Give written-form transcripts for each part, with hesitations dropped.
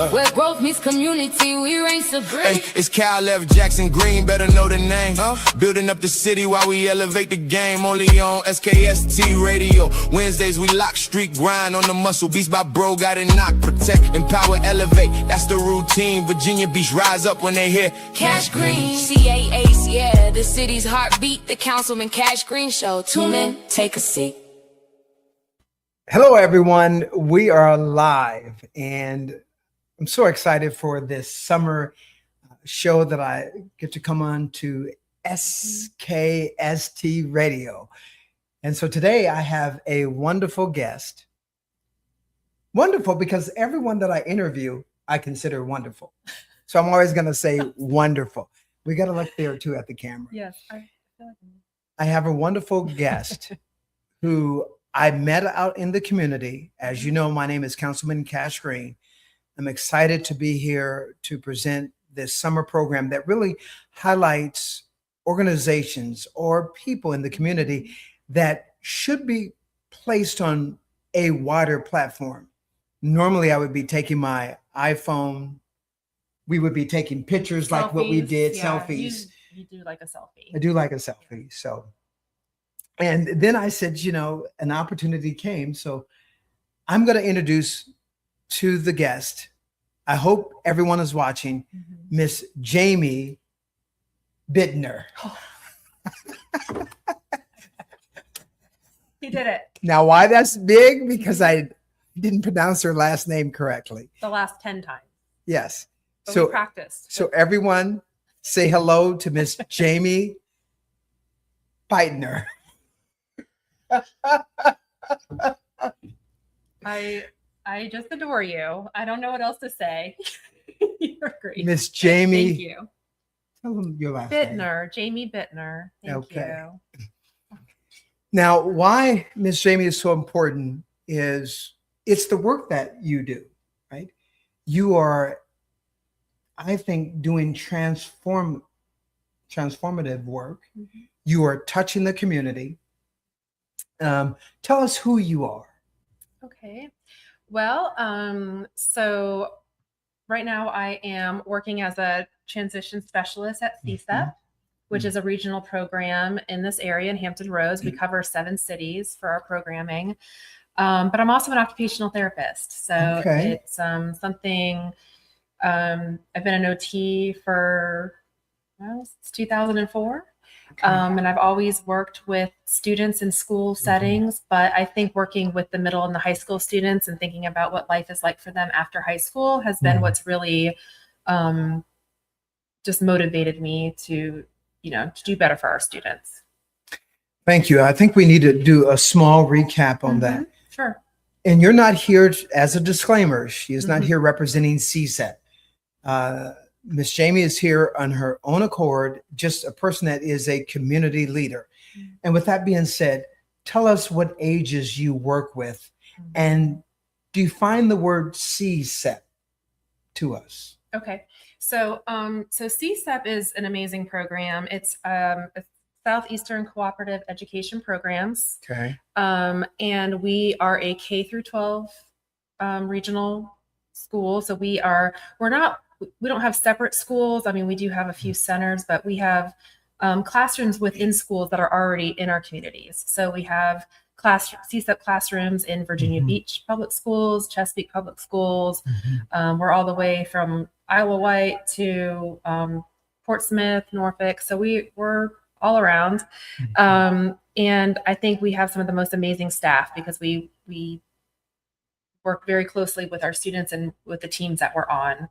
Where growth meets community, we reign supreme. Hey, it's Cal F. Jackson Green, better know the name. Building up the city while we elevate the game. Only on SKST radio. Wednesdays we lock, street grind on the muscle. Beats by bro, got it knock, protect, empower, elevate. That's the routine. Virginia Beach rise up when they hear Cash Green, CAAs, yeah, the city's heartbeat. The Councilman Cash Green Show. Tune in, take a seat. Hello, everyone. We are live, and I'm so excited for this summer show that I get to come on to SKST Radio. And so today I have a wonderful guest. Wonderful because everyone that I interview, I consider wonderful. So I'm always going to say wonderful. We got to look there too at the camera. Yes, I feel like I have a wonderful guest who I met out in the community. As you know, my name is Councilman Cash Green. I'm excited to be here to present this summer program that really highlights organizations or people in the community that should be placed on a wider platform. Normally, I would be taking my iPhone. We would be taking pictures selfies, like what we did, yeah, selfies. You do like a selfie. I do like a selfie. So, and then I said, you know, an opportunity came. So I'm going to introduce to the guest. I hope everyone is watching, Miss Jami Bittner. He did it. Now, why that's big? Because I didn't pronounce her last name correctly. The last 10 times. Yes. But So we practiced. So everyone say hello to Miss Jami Bittner. I just adore you. I don't know what else to say. You're great. Miss Jami. Thank you. Tell them your last name. Bittner, Jami Bittner. Thank Okay. you. Now, why Miss Jami is so important is it's the work that you do, right? You are, I think, doing transformative work. You are touching the community. Tell us who you are. Okay. Well, so right now I am working as a transition specialist at CSEP, which is a regional program in this area in Hampton Roads. We cover 7 cities for our programming. But I'm also an occupational therapist. So it's something, I've been an OT for since 2004. And I've always worked with students in school settings, but I think working with the middle and the high school students and thinking about what life is like for them after high school has been what's really just motivated me to do better for our students. Thank you. I think we need to do a small recap on that. Sure. And you're not here as a disclaimer. She is not here representing CSEP. Miss Jami is here on her own accord, just a person that is a community leader. And with that being said, tell us what ages you work with and define the word CSEP to us. Okay. So CSEP is an amazing program. It's a Southeastern Cooperative Education Programs. Okay. And we are a K through 12 regional school. So we don't have separate schools. I mean, we do have a few centers, but we have classrooms within schools that are already in our communities. So we have CSEP classrooms in Virginia Beach Public Schools, Chesapeake Public Schools. We're all the way from Isle of Wight to Portsmouth, Norfolk. So we're all around. And I think we have some of the most amazing staff because we work very closely with our students and with the teams that we're on,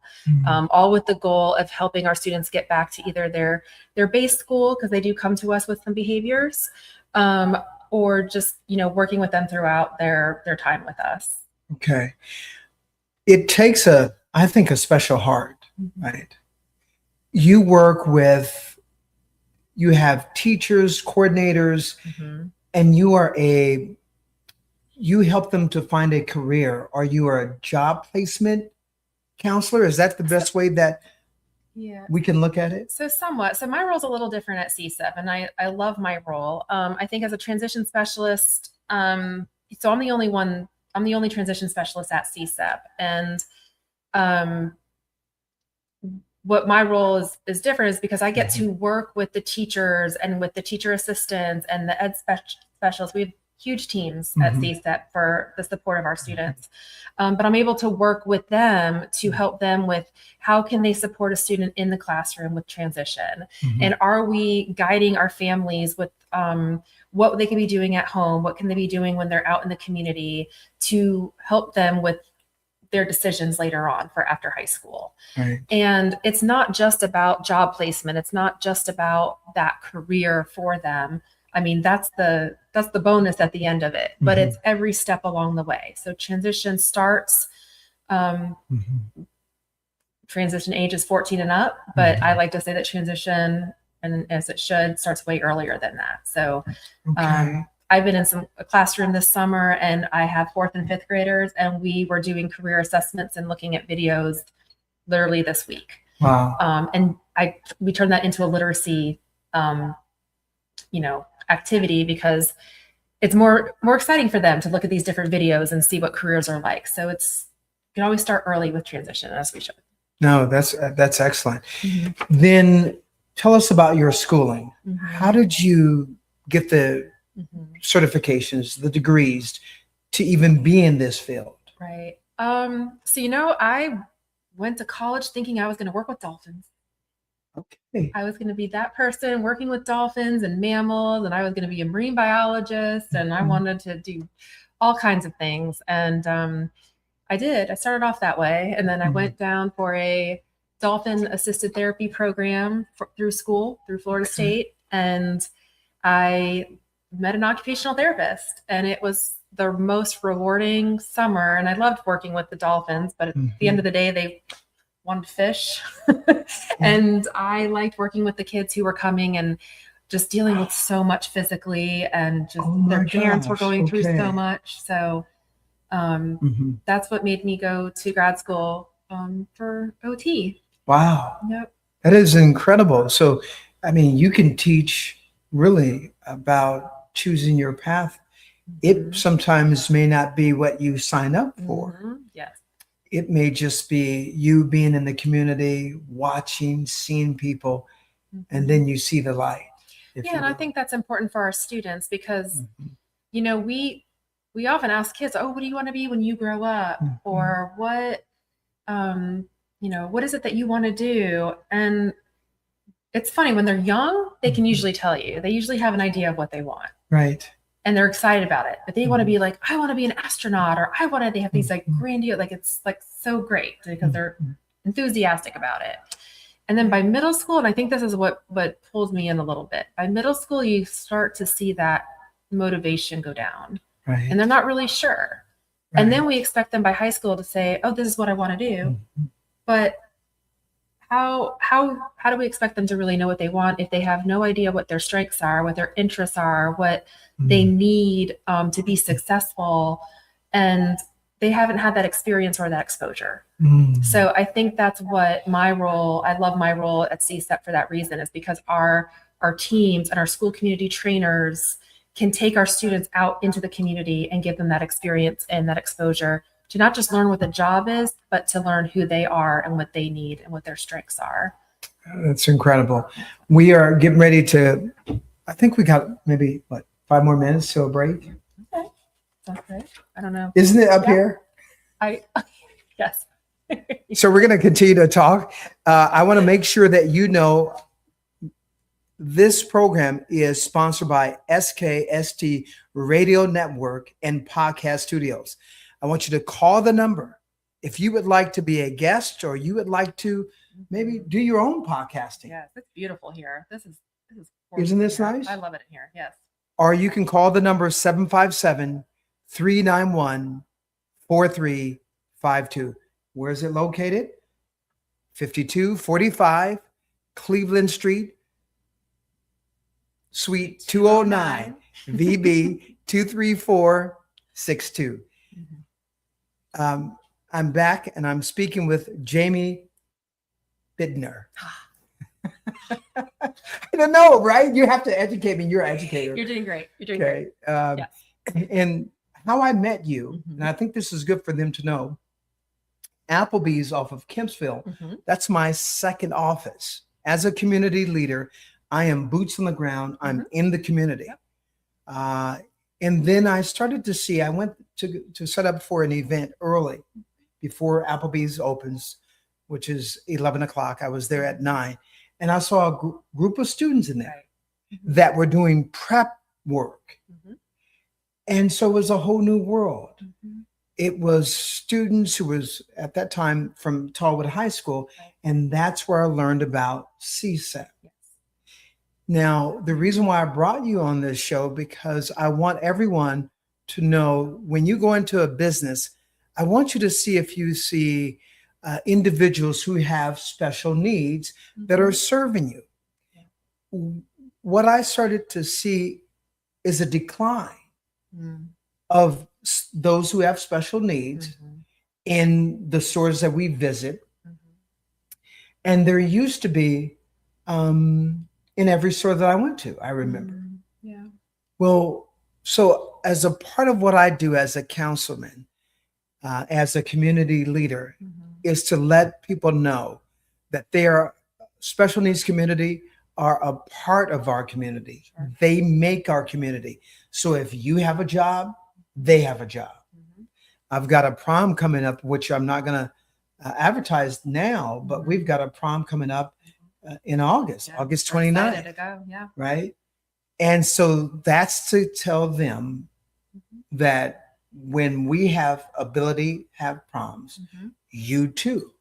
all with the goal of helping our students get back to either their base school, because they do come to us with some behaviors, or just, working with them throughout their time with us. Okay. It takes I think, a special heart, right? You work with, you have teachers, coordinators, and you help them to find a career. Are you a job placement counselor? Is that the best way that we can look at it? So somewhat. So my role is a little different at CSEP, and I love my role. I think as a transition specialist, so I'm the only transition specialist at CSEP, and what my role is different is because I get to work with the teachers and with the teacher assistants and the ed specialists. We have huge teams at CSTEP for the support of our students. But I'm able to work with them to help them with how can they support a student in the classroom with transition? And are we guiding our families with what they can be doing at home? What can they be doing when they're out in the community to help them with their decisions later on for after high school? Right. And it's not just about job placement. It's not just about that career for them. I mean, that's the bonus at the end of it, but it's every step along the way. So transition starts, transition age is 14 and up, but I like to say that transition, and as it should, starts way earlier than that. So I've been in a classroom this summer, and I have 4th and 5th graders, and we were doing career assessments and looking at videos literally this week. Wow. And we turned that into a literacy, activity, because it's more exciting for them to look at these different videos and see what careers are like. So you can always start early with transition, as we should. No, that's excellent. Then tell us about your schooling. How did you get the certifications, the degrees to even be in this field? Right. So, I went to college thinking I was going to work with dolphins. Okay. I was going to be that person working with dolphins and mammals, and I was going to be a marine biologist, and I wanted to do all kinds of things. And I did. I started off that way, and then I went down for a dolphin assisted therapy program through Florida State, and I met an occupational therapist, and it was the most rewarding summer. And I loved working with the dolphins, but at the end of the day, they wanted to fish. And I liked working with the kids who were coming and just dealing with so much physically, and just their parents were going through so much. So that's what made me go to grad school for OT. Wow. Yep. That is incredible. So, I mean, you can teach really about choosing your path. It sometimes may not be what you sign up for. Yes. It may just be you being in the community, watching, seeing people, and then you see the light. Yeah, and I think that's important for our students, because, we often ask kids, oh, what do you want to be when you grow up? Or what is it that you want to do? And it's funny, when they're young, they can usually tell you. They usually have an idea of what they want. Right. And they're excited about it. But they want to be like, I want to be an astronaut, or they have these like grandiose, like it's like so great because they're enthusiastic about it. And then by middle school, and I think this is what pulls me in a little bit, by middle school, you start to see that motivation go down. Right. And they're not really sure. Right. And then we expect them by high school to say, oh, this is what I want to do. But how do we expect them to really know what they want if they have no idea what their strengths are, what their interests are, what they need to be successful, and they haven't had that experience or that exposure? So I think that's what I love my role at CSTEP for that reason, is because our teams and our school community trainers can take our students out into the community and give them that experience and that exposure to not just learn what the job is, but to learn who they are and what they need and what their strengths are. That's incredible. We are getting ready to, I think we got maybe 5 more minutes till a break. Okay. Sounds good. I don't know. Isn't it up here? Yes. So we're going to continue to talk. I want to make sure that this program is sponsored by SKST Radio Network and Podcast Studios. I want you to call the number if you would like to be a guest, or you would like to maybe do your own podcasting. Yes, it's beautiful here. This is Isn't this here. nice? I love it in here. Yes. Or you can call the number 757-391-4352. Where is it located? 5245 Cleveland Street, Suite 209, VB 23462. I'm back, and I'm speaking with Jami Bittner. I don't know, right? You have to educate me. You're an educator. You're doing great. You're doing great. Yes. And how I met you, and I think this is good for them to know, Applebee's off of Kempsville. Mhm. That's my second office. As a community leader, I am boots on the ground. I'm in the community. And then I started to see, I went to set up for an event early before Applebee's opens, which is 11 o'clock. I was there at 9. And I saw a group of students in there that were doing prep work. And so it was a whole new world. It was students who was at that time from Tallwood High School. And that's where I learned about CSEP. Now, the reason why I brought you on this show, because I want everyone to know when you go into a business, I want you to see if you see individuals who have special needs that are serving you. What I started to see is a decline of those who have special needs in the stores that we visit. And there used to be in every store that I went to, I remember. Well, so as a part of what I do as a councilman, as a community leader, is to let people know that their special needs community are a part of our community. They make our community. So if you have a job, they have a job. I've got a prom coming up, which I'm not going to advertise now, but we've got a prom coming up in August, August 29th. To go. Right. And so that's to tell them that when we have have proms, you too.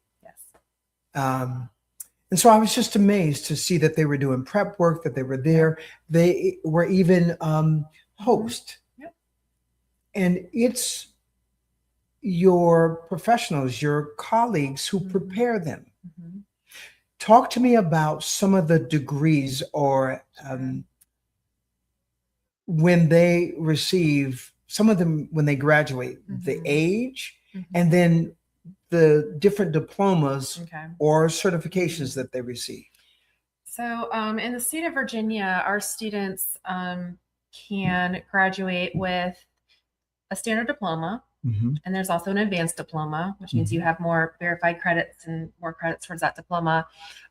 And so I was just amazed to see that they were doing prep work, that they were there. They were even host. And it's your professionals, your colleagues who prepare them. Talk to me about some of the degrees or when they receive, some of them when they graduate, the age, and then the different diplomas or certifications that they receive. So in the state of Virginia, our students can graduate with a standard diploma. And there's also an advanced diploma, which means you have more verified credits and more credits towards that diploma.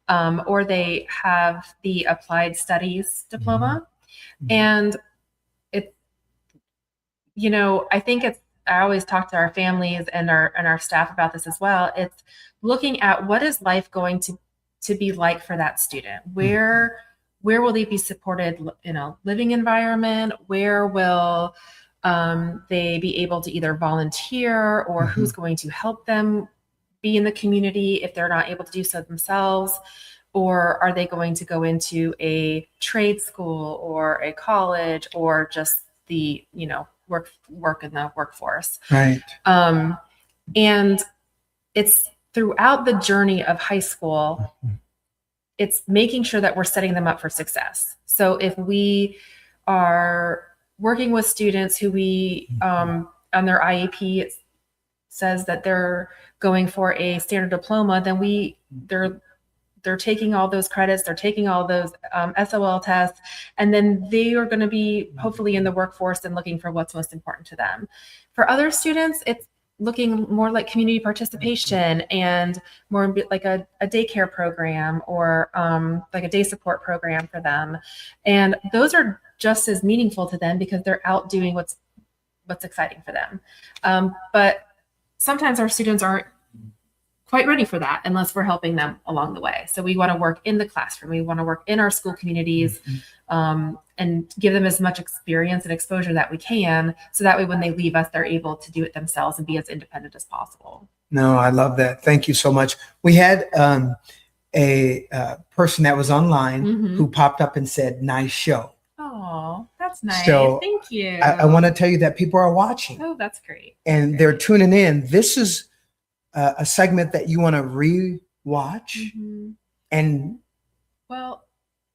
Or they have the applied studies diploma. And it, I think I always talk to our families and our staff about this as well. It's looking at what is life going to be like for that student? Where will they be supported in a living environment? Where will they be able to either volunteer, or who's going to help them be in the community if they're not able to do so themselves? Or are they going to go into a trade school or a college, or just the, work in the workforce? Right. And it's throughout the journey of high school, it's making sure that we're setting them up for success. So if we are working with students who we, on their IEP, it says that they're going for a standard diploma, then they're taking all those credits, they're taking all those SOL tests, and then they are going to be hopefully in the workforce and looking for what's most important to them. For other students, it's looking more like community participation and more like a daycare program or like a day support program for them. And those are just as meaningful to them because they're out doing what's exciting for them. But sometimes our students aren't quite ready for that unless we're helping them along the way. So we want to work in the classroom. We want to work in our school communities and give them as much experience and exposure that we can. So that way, when they leave us, they're able to do it themselves and be as independent as possible. No, I love that. Thank you so much. We had a person that was online who popped up and said, "Nice show." Oh, that's nice. So thank you. I want to tell you that people are watching. Oh, that's great. And they're tuning in. This is a segment that you want to re-watch. And well,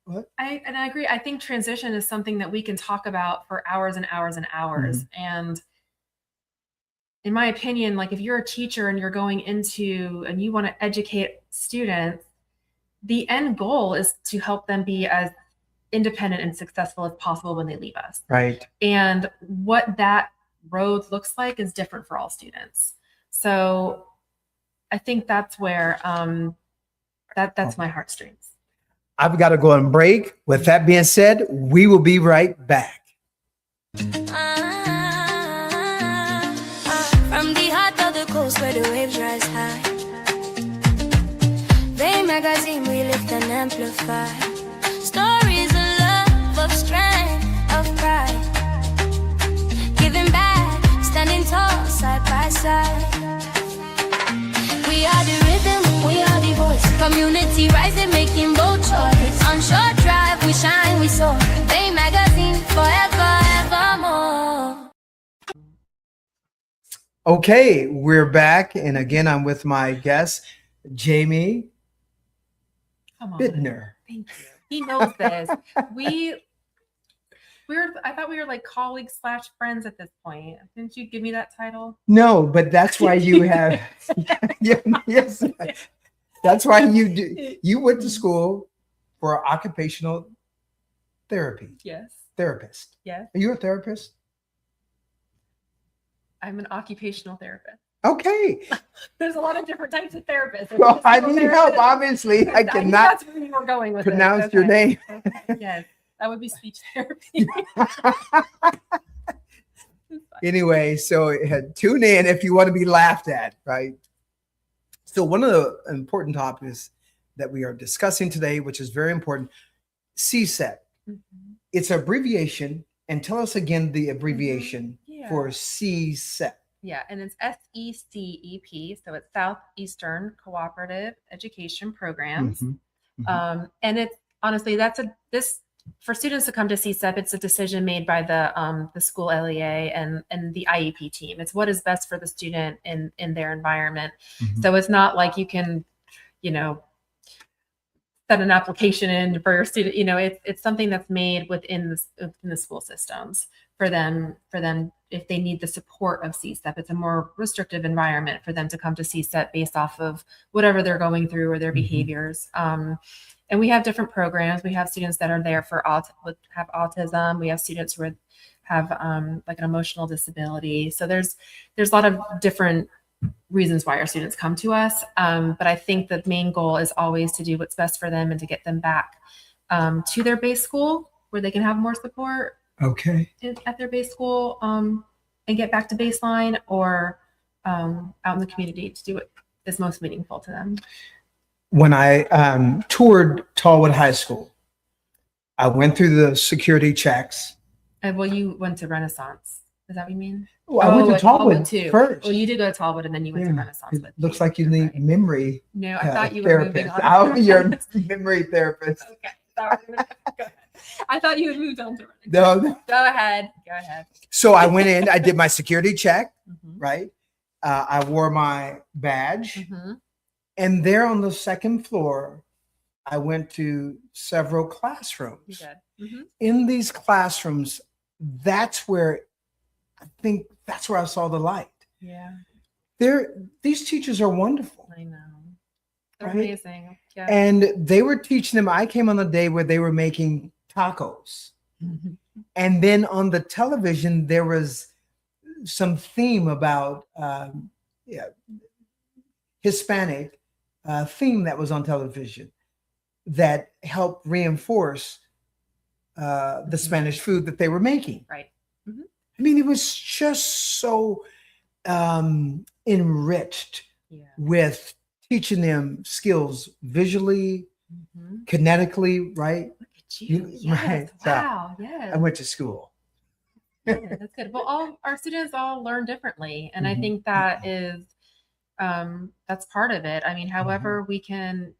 what? I agree. I think transition is something that we can talk about for hours and hours and hours. And in my opinion, like if you're a teacher and you're going into and you want to educate students, the end goal is to help them be as independent and successful as possible when they leave us. Right. And what that road looks like is different for all students. So I think that's where that's my heartstrings. I've got to go on break. With that being said, we will be right back. From the heart of the coast where the waves rise high, Bay magazine we lift and amplify stories of love, of strength, of pride, giving back, standing tall side by side. We are the rhythm, we are the voice, community rising, making bold choice. On short drive we shine, we soar, Bay magazine forever, evermore. Okay, we're back. And again, I'm with my guest, Jami Come on. Bittner. Thank you. He knows this. I thought we were like colleagues / friends at this point. Didn't you give me that title? No, but that's why you have, yes, that's why you went to school for occupational therapy. Yes. Therapist. Yes. Are you a therapist? I'm an occupational therapist. Okay. There's a lot of different types of therapists. Well, I need help. Obviously, I think cannot that's where you were going with pronounce it. your name. Okay. Yes, that would be speech therapy. Anyway, so tune in if you want to be laughed at, right? So one of the important topics that we are discussing today, which is very important, CSET. Mhm. It's an abbreviation. And tell us again the abbreviation Yeah. for CSET. Yeah, and it's SECEP, so it's Southeastern Cooperative Education Programs. Mhm. Mhm. And it's honestly this for students to come to CSEP, it's a decision made by the school LEA and the IEP team. It's what is best for the student in their environment. Mhm. So it's not like you can, set an application in for your student. It's something that's made within the school systems for them if they need the support of CSEP. It's a more restrictive environment for them to come to CSEP based off of whatever they're going through or their Mhm. behaviors. And we have different programs. We have students that are there have autism. We have students who have like an emotional disability. So there's a lot of different reasons why our students come to us. But I think the main goal is always to do what's best for them and to get them back to their base school where they can have more support Okay. at their base school and get back to baseline, or out in the community to do what is most meaningful to them. When I toured Tallwood High School, I went through the security checks. Well, you went to Renaissance. Is that what you mean? Well, I went to at Tallwood too. first. Well, you did go to Tallwood and then you went to Renaissance. It With looks me. like you need Right. memory No, I thought you were therapist. moving on. Oh, you're a memory therapist. Okay, sorry. Go ahead. I thought you had moved on to Renaissance. No. Go ahead. So I went in, I did my security check, Mhm. right? I wore my badge. Mhm. And there on the second floor, I went to several You classrooms. did. Mhm. In these classrooms, that's where I saw the light. Yeah, These teachers are wonderful. I know. They're Right? amazing. Yeah. And they were teaching them. I came on the day where they were making tacos. Mhm. And then on the television, there was some theme about Hispanic theme that was on television that helped reinforce the Spanish food that they were making. Right. I mean, it was just so enriched Yeah. with teaching them skills visually, Mhm. kinetically, right? Look at you. You- Yes. right. So, Wow. Yes. I went to school. Yeah, that's good. Well, all our students all learn differently, and I Mhm. think that is that's part of it. I mean, Mm-hmm. however we can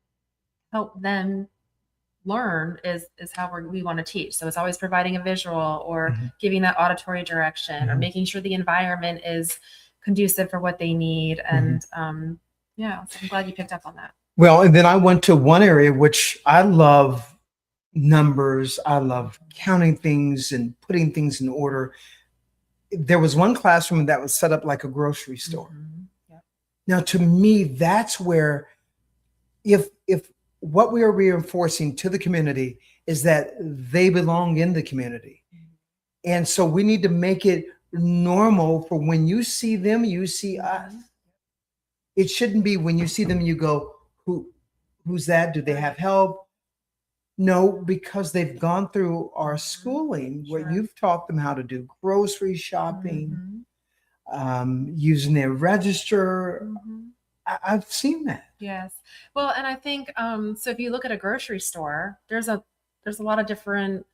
help them learn is how we want to teach. So it's always providing a visual or Mhm. giving that auditory direction or Mhm. making sure the environment is conducive for what they need. And yeah, so I'm glad you picked up on that. Well, and then I went to one area which I love numbers. I love counting things and putting things in order. There was one classroom that was set up like a grocery store. Mhm. Yeah. Now, to me, that's where if what we are reinforcing to the community is that they belong in the community. And so we need to make it normal for when you see them, you see us. it shouldn't be when you see them, you go, who's that? Do they have help? No, because they've gone through our schooling where Sure. you've taught them how to do grocery shopping, Mhm. using their register. Mhm. I've seen that. Yes. Well, and I think so if you look at a grocery store, there's a lot of different,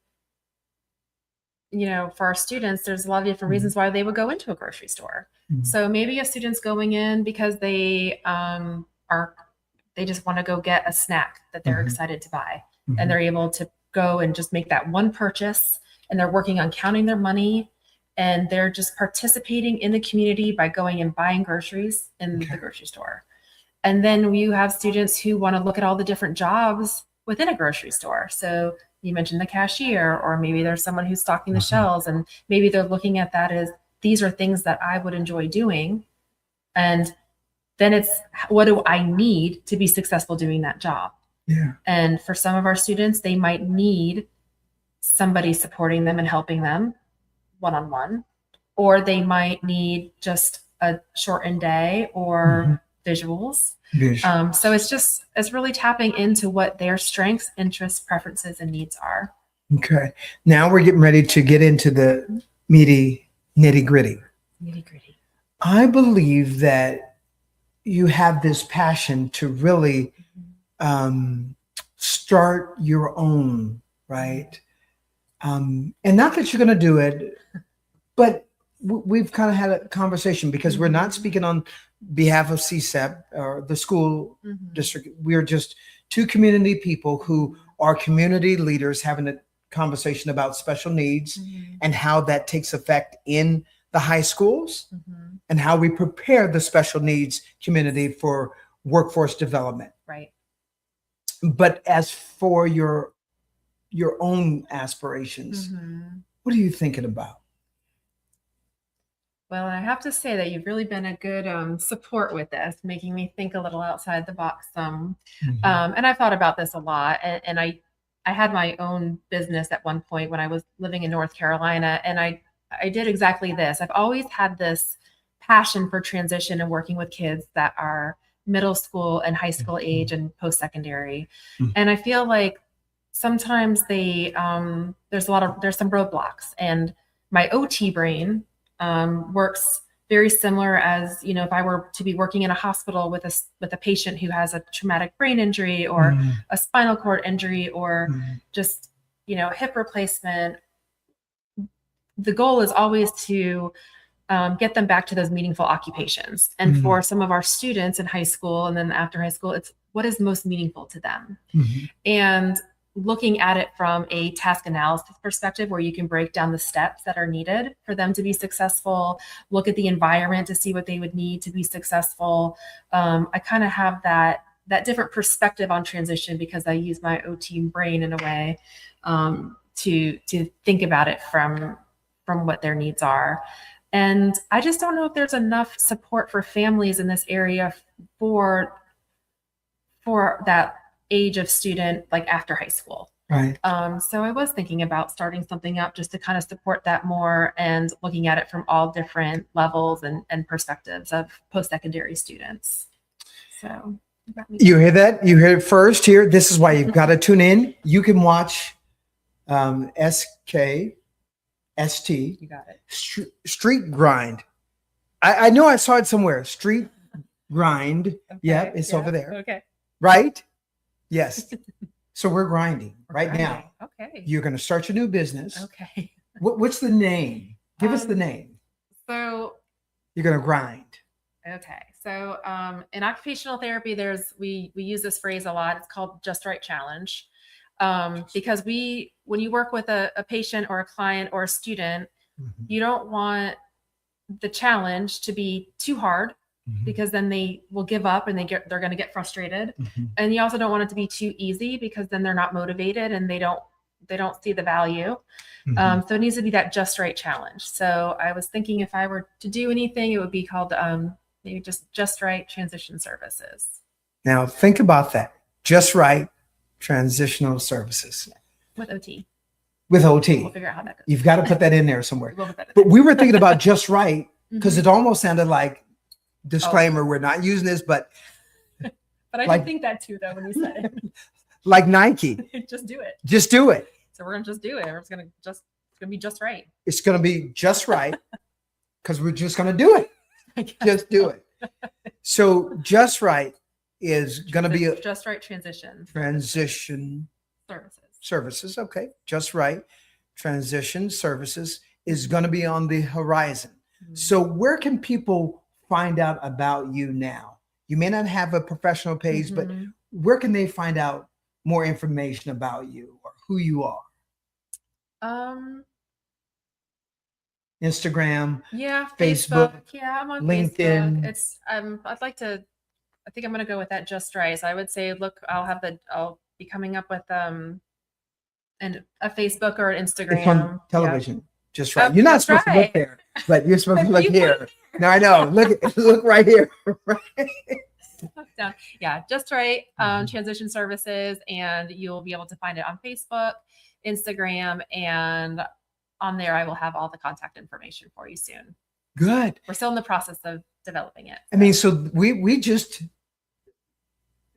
for our students, there's a lot of different reasons why they would go into a grocery store. Mhm. So maybe a student's going in because they just want to go get a snack that they're Mhm. excited to buy. Mhm. And they're able to go and just make that one purchase, and they're working on counting their money, and they're just participating in the community by going and buying groceries in Okay. the grocery store. And then you have students who want to look at all the different jobs within a grocery store. So you mentioned the cashier, or maybe there's someone who's stocking the Mhm. shelves, and maybe they're looking at that as these are things that I would enjoy doing. And then it's what do I need to be successful doing that job? Yeah. And for some of our students, they might need somebody supporting them and helping them one-on-one, or they might need just a shortened day or visuals. Vision. So it's really tapping into what their strengths, interests, preferences, and needs are. Okay. Now we're getting ready to get into the meaty nitty gritty. Nitty gritty. I believe that you have this passion to really start your own, right? And not that you're going to do it, but we've kind of had a conversation because we're not speaking on behalf of CSEP or the school district. We're just two community people who are community leaders having a conversation about special needs and how that takes effect in the high schools and how we prepare the special needs community for workforce development. Right. But as for your own aspirations, what are you thinking about? Well, I have to say that you've really been a good support with this, making me think a little outside the box some. And I've thought about this a lot. And I had my own business at one point when I was living in North Carolina, and I did exactly this. I've always had this passion for transition and working with kids that are middle school and high school age and post-secondary. And I feel like sometimes there's some roadblocks, and my OT brain works very similar as, if I were to be working in a hospital with a patient who has a traumatic brain injury or a spinal cord injury or just, hip replacement. The goal is always to get them back to those meaningful occupations. And for some of our students in high school and then after high school, it's what is most meaningful to them. And looking at it from a task analysis perspective, where you can break down the steps that are needed for them to be successful, look at the environment to see what they would need to be successful. I kind of have that different perspective on transition because I use my OT brain in a way to think about it from what their needs are. And I just don't know if there's enough support for families in this area for that age of student, like after high school. Right. So I was thinking about starting something up just to kind of support that more and looking at it from all different levels and perspectives of post-secondary students. So you hear that? You hear it first here. This is why you've got to tune in. You can watch SKST. You got it. Street Grind. I know I saw it somewhere. Street Grind. Okay, Yeah, it's over there. Okay. Right? Yes. So we're grinding right now. Okay. You're going to start your new business. Okay. What's the name? Give us the name. So You're going to grind. Okay. So in occupational therapy, we use this phrase a lot. It's called Just Right Challenge. Because when you work with a patient or a client or a student, you don't want the challenge to be too hard because then they will give up and they're going to get frustrated. And you also don't want it to be too easy because then they're not motivated and they don't see the value. So it needs to be that just right challenge. So I was thinking if I were to do anything, it would be called maybe just right transition services. Now think about that. Just right transitional services. With OT. With OT. We'll figure out how that goes. You've got to put that in there somewhere. We'll put that in But there. we were thinking about just right because it almost sounded like Disclaimer, we're not using this, but But I like- did think that too, though, when you said like Nike, it. Just do it. just do it. So we're gonna just do it. It's gonna be just right. It's going to be just right because we're just going to do it. I guess. Just do it. So just right is going to be a just right transition transition services. services. Okay. Just right. Transition services is going to be on the horizon. Mhm. So where can people find out about you now? You may not have a professional page, but Mhm. where can they find out more information about you or who you are? Instagram, Yeah, Facebook, Yeah, I'm on LinkedIn. Facebook. It's I'd like to. I think I'm gonna go with that. Just right. So I would say, look, I'll be coming up with and a Facebook or an Instagram. it's on Yeah. television. Just right. Oh, You're not that's supposed to look right. there, but you're supposed to look You here. put No, I know. Look right here. Down. Yeah, just right. Mhm. Transition services, and you'll be able to find it on Facebook, Instagram, and on there I will have all the contact information for you soon. Good. We're still in the process of developing it. I mean, so we just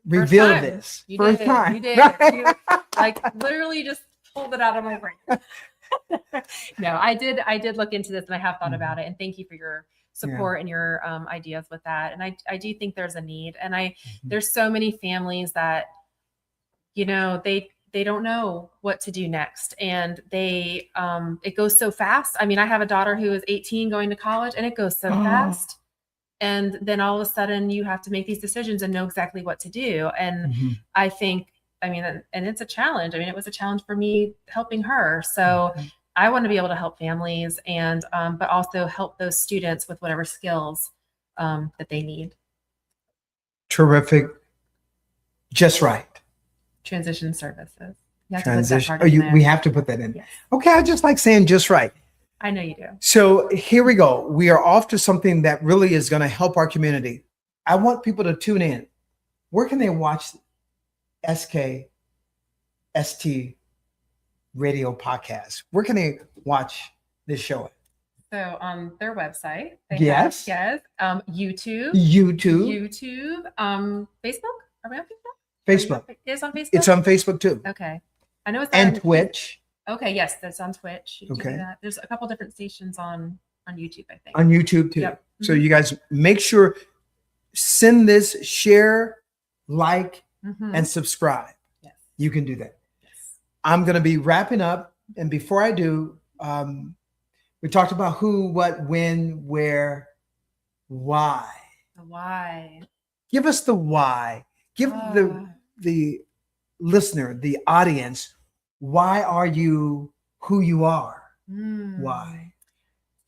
revealed time. this You first did. time. You did. You, like literally just pulled it out of my brain. No, I did look into this and I have thought about it. And thank you for your support and your ideas with that. And I do think there's a need. And there's so many families that, they don't know what to do next. And it goes so fast. I mean, I have a daughter who is 18 going to college and it goes so fast. And then all of a sudden you have to make these decisions and know exactly what to do. And Mhm. I think, and it's a challenge. I mean, it was a challenge for me helping her. So I want to be able to help families and, but also help those students with whatever skills that they need. Terrific. Just right. Transition services. You have to put that Transition. part in there. We have to put that in. Yes. Okay. I just like saying just right. I know you do. So here we go. We are off to something that really is going to help our community. I want people to tune in. Where can they watch SKST radio podcast? Where can they watch this show? So on their website, they Yes. have, YouTube, YouTube, Facebook. Are we on Facebook? Facebook. It is on Facebook. It's on Facebook too. Okay. I know it's And on Twitch. Okay, yes, that's on Twitch. You can do Okay. that. There's a couple different stations on YouTube, I think. On YouTube too. Yep. So you guys make sure, send this, share, like, Mhm. and subscribe. Yes. You can do that. Yes. I'm going to be wrapping up. And before I do, we talked about who, what, when, where, why. The why. Give us the why. Give the listener, the audience, why are you who you are? Why?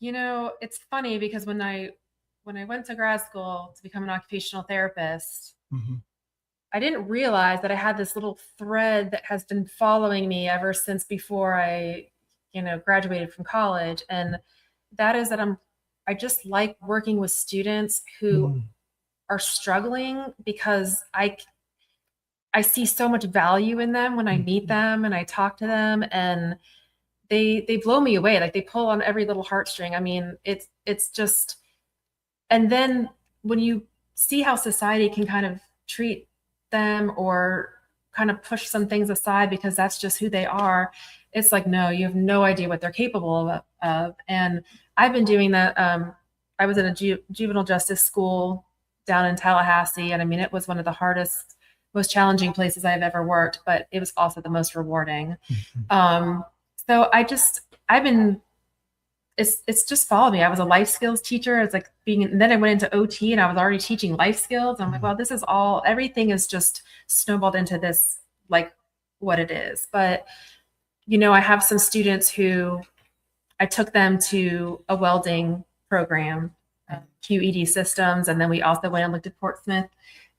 It's funny because when I went to grad school to become an occupational therapist, Mhm. I didn't realize that I had this little thread that has been following me ever since before I, graduated from college. And that is that I just like working with students who Mhm. are struggling because I see so much value in them when I meet them and I talk to them, and they blow me away. Like they pull on every little heartstring. I mean, it's just, and then when you see how society can kind of treat them or kind of push some things aside because that's just who they are, it's like, no, you have no idea what they're capable of. And I've been doing that. I was in a juvenile justice school down in Tallahassee. And I mean, it was one of the hardest, most challenging places I've ever worked, but it was also the most rewarding. So it's just followed me. I was a life skills teacher. It's like and then I went into OT and I was already teaching life skills. I'm like, well, this is everything is just snowballed into this, like what it is. But, I have some students who I took them to a welding program, QED systems. And then we also went and looked at Portsmouth,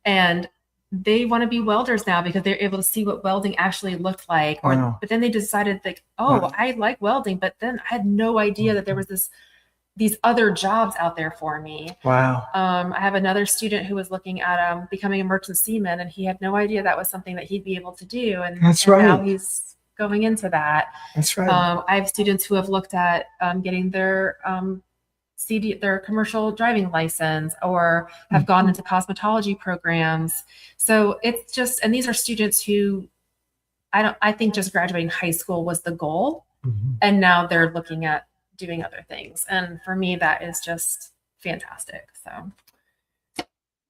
and they want to be welders now because they're able to see what welding actually looked like. Wow. But then they decided like, Wow. I like welding, but then I had no idea that there was these other jobs out there for me. Wow. I have another student who was looking at becoming a merchant seaman, and he had no idea that was something that he'd be able to do. And That's and now right. he's going into that. That's right. I have students who have looked at getting their their commercial driving license or have gone into cosmetology programs. So it's just, and these are students who I think just graduating high school was the goal. And now they're looking at doing other things. And for me, that is just fantastic. So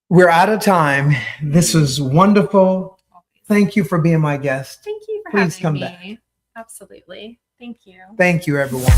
we're out of time. This was wonderful. Thank you for being my guest. Thank you for Please having come me. back. Absolutely. Thank you. Thank you, everyone.